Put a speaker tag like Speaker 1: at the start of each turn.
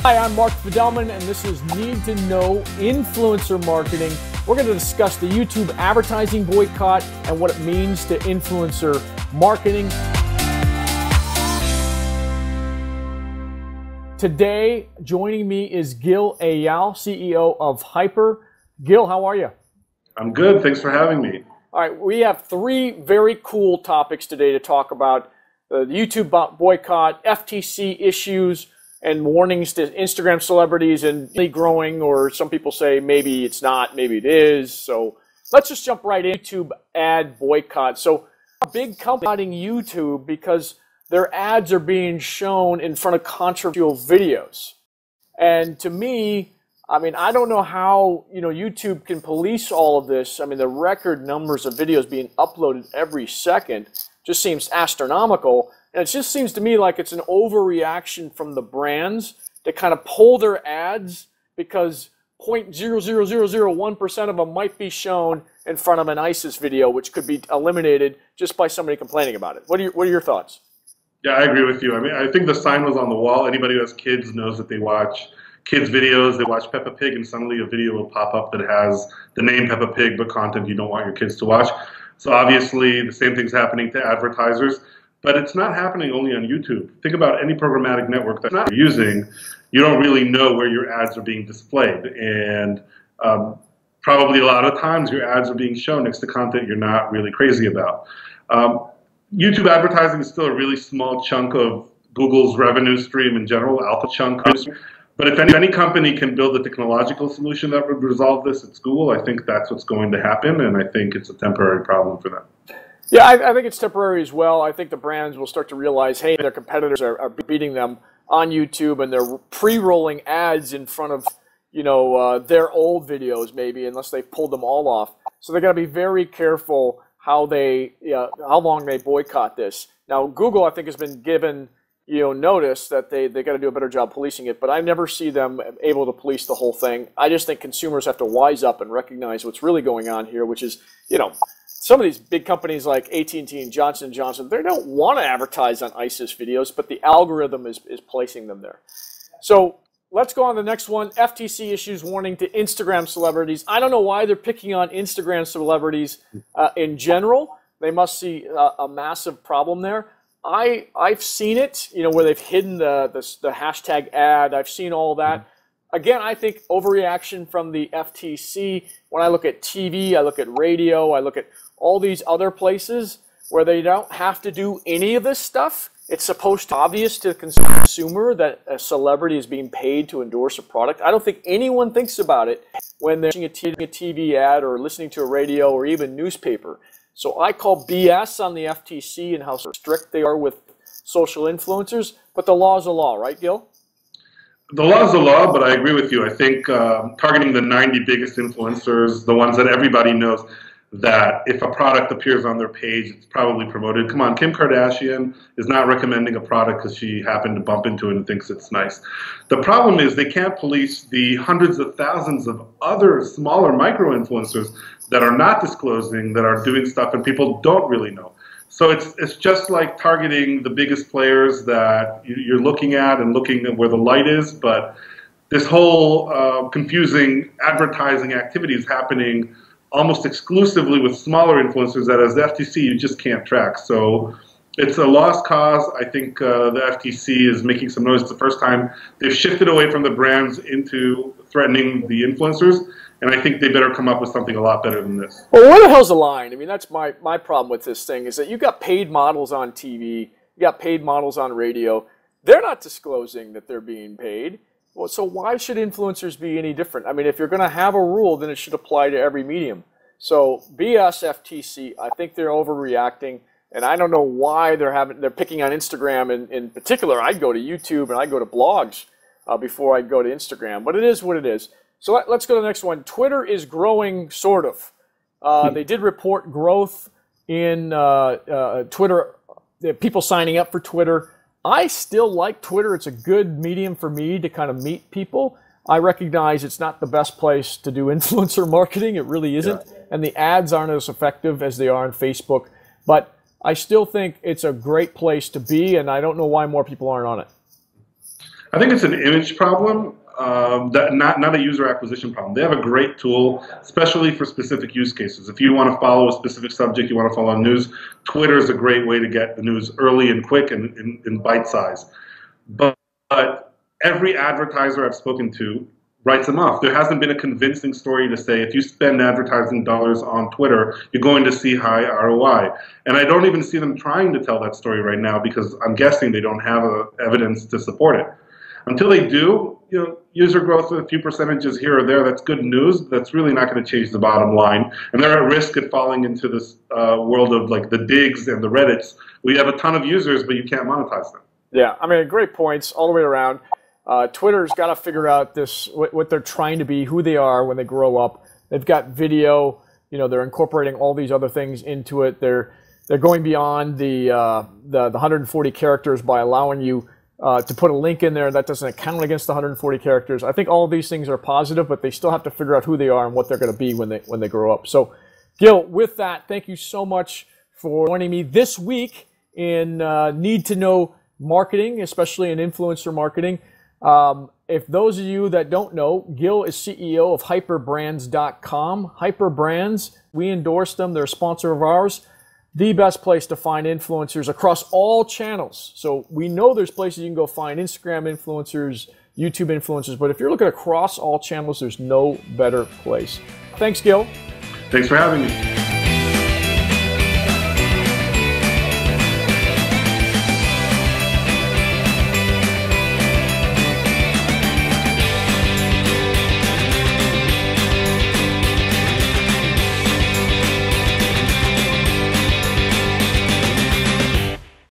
Speaker 1: Hi, I'm Mark Fidelman, and this is Need to Know Influencer Marketing. We're going to discuss the YouTube advertising boycott and what it means to influencer marketing. Today, joining me is Gil Eyal, CEO of Hyper. Gil, how are you?
Speaker 2: I'm good. Thanks for having me.
Speaker 1: All right, we have three very cool topics today to talk about: the YouTube boycott, FTC issues, and warnings to Instagram celebrities and growing, or some people say maybe it's not, maybe it is. So let's just jump right into YouTube ad boycott. So a big company YouTube because their ads are being shown in front of controversial videos. And to me, I mean, I don't know how, YouTube can police all of this. I mean, the record numbers of videos being uploaded every second just seems astronomical. And it just seems to me like it's an overreaction from the brands to kind of pull their ads because 0.00001% of them might be shown in front of an ISIS video, which could be eliminated just by somebody complaining about it. What are your thoughts?
Speaker 2: Yeah, I agree with you. I mean, I think the sign was on the wall. Anybody who has kids knows that they watch kids' videos. They watch Peppa Pig, and suddenly a video will pop up that has the name Peppa Pig, but content you don't want your kids to watch. So obviously, the same thing's happening to advertisers. But it's not happening only on YouTube. Think about any programmatic network that's not using. You don't really know where your ads are being displayed. And probably a lot of times your ads are being shown next to content you're not really crazy about. YouTube advertising is still a really small chunk of Google's revenue stream in general, alpha chunk. But if any company can build a technological solution that would resolve this, it's Google. I think that's what's going to happen, and I think it's a temporary problem for them.
Speaker 1: Yeah, I think it's temporary as well. I think the brands will start to realize, hey, their competitors are beating them on YouTube, and they're pre-rolling ads in front of, their old videos maybe, unless they've pulled them all off. So they're going to be very careful how long they boycott this. Now, Google, I think, has been given, notice that they got to do a better job policing it, but I never see them able to police the whole thing. I just think consumers have to wise up and recognize what's really going on here, which is, some of these big companies like AT&T and Johnson & Johnson, they don't want to advertise on ISIS videos, but the algorithm is placing them there. So let's go on to the next one. FTC issues warning to Instagram celebrities. I don't know why they're picking on Instagram celebrities in general. They must see a massive problem there. I've seen it, where they've hidden the hashtag ad. I've seen all that. Again, I think overreaction from the FTC. When I look at TV, I look at radio, I look at all these other places where they don't have to do any of this stuff. It's supposed to be obvious to the consumer that a celebrity is being paid to endorse a product. I don't think anyone thinks about it when they're watching a TV ad or listening to a radio or even newspaper. So I call BS on the FTC and how strict they are with social influencers. But the law is the law, right, Gil?
Speaker 2: The law is the law, but I agree with you. I think targeting the 90 biggest influencers, the ones that everybody knows, that if a product appears on their page, it's probably promoted. Come on, Kim Kardashian is not recommending a product because she happened to bump into it and thinks it's nice. The problem is they can't police the hundreds of thousands of other smaller micro-influencers that are not disclosing, that are doing stuff and people don't really know. So it's just like targeting the biggest players that you're looking at and looking at where the light is, but this whole confusing advertising activity is happening almost exclusively with smaller influencers that as the FTC you just can't track. So it's a lost cause. I think the FTC is making some noise. It's the first time they've shifted away from the brands into threatening the influencers. And I think they better come up with something a lot better than this.
Speaker 1: Well, where the hell's the line? I mean, that's my problem with this thing is that you got paid models on TV, you got paid models on radio. They're not disclosing that they're being paid. Well, so why should influencers be any different? I mean, if you're going to have a rule, then it should apply to every medium. So BS FTC, I think they're overreacting, and I don't know why they're picking on Instagram in particular. I'd go to YouTube and I'd go to blogs before I'd go to Instagram, but it is what it is. So let's go to the next one. Twitter is growing, sort of. They did report growth in Twitter, people signing up for Twitter. I still like Twitter. It's a good medium for me to kind of meet people. I recognize it's not the best place to do influencer marketing. It really isn't. Yeah. And the ads aren't as effective as they are on Facebook. But I still think it's a great place to be, and I don't know why more people aren't on it.
Speaker 2: I think it's an image problem, not a user acquisition problem. They have a great tool, especially for specific use cases. If you want to follow a specific subject, you want to follow news, Twitter is a great way to get the news early and quick and in bite size. But every advertiser I've spoken to writes them off. There hasn't been a convincing story to say if you spend advertising dollars on Twitter, you're going to see high ROI. And I don't even see them trying to tell that story right now because I'm guessing they don't have evidence to support it. Until they do, user growth a few percentages here or there, that's good news. That's really not going to change the bottom line. And they're at risk of falling into this world of like the Digs and the Reddits. We have a ton of users, but you can't monetize them.
Speaker 1: Yeah, I mean, great points all the way around. Twitter's got to figure out what they're trying to be, who they are when they grow up. They've got video. They're incorporating all these other things into it. They're going beyond the 140 characters by allowing you to put a link in there that doesn't count against the 140 characters. I think all of these things are positive, but they still have to figure out who they are and what they're going to be when they grow up. So, Gil, with that, thank you so much for joining me this week in Need to Know Marketing, especially in influencer marketing. If those of you that don't know, Gil is CEO of hyperbrands.com. Hyperbrands, we endorse them. They're a sponsor of ours. The best place to find influencers across all channels. So we know there's places you can go find Instagram influencers, YouTube influencers, but if you're looking across all channels, there's no better place. Thanks, Gil.
Speaker 2: Thanks for having me.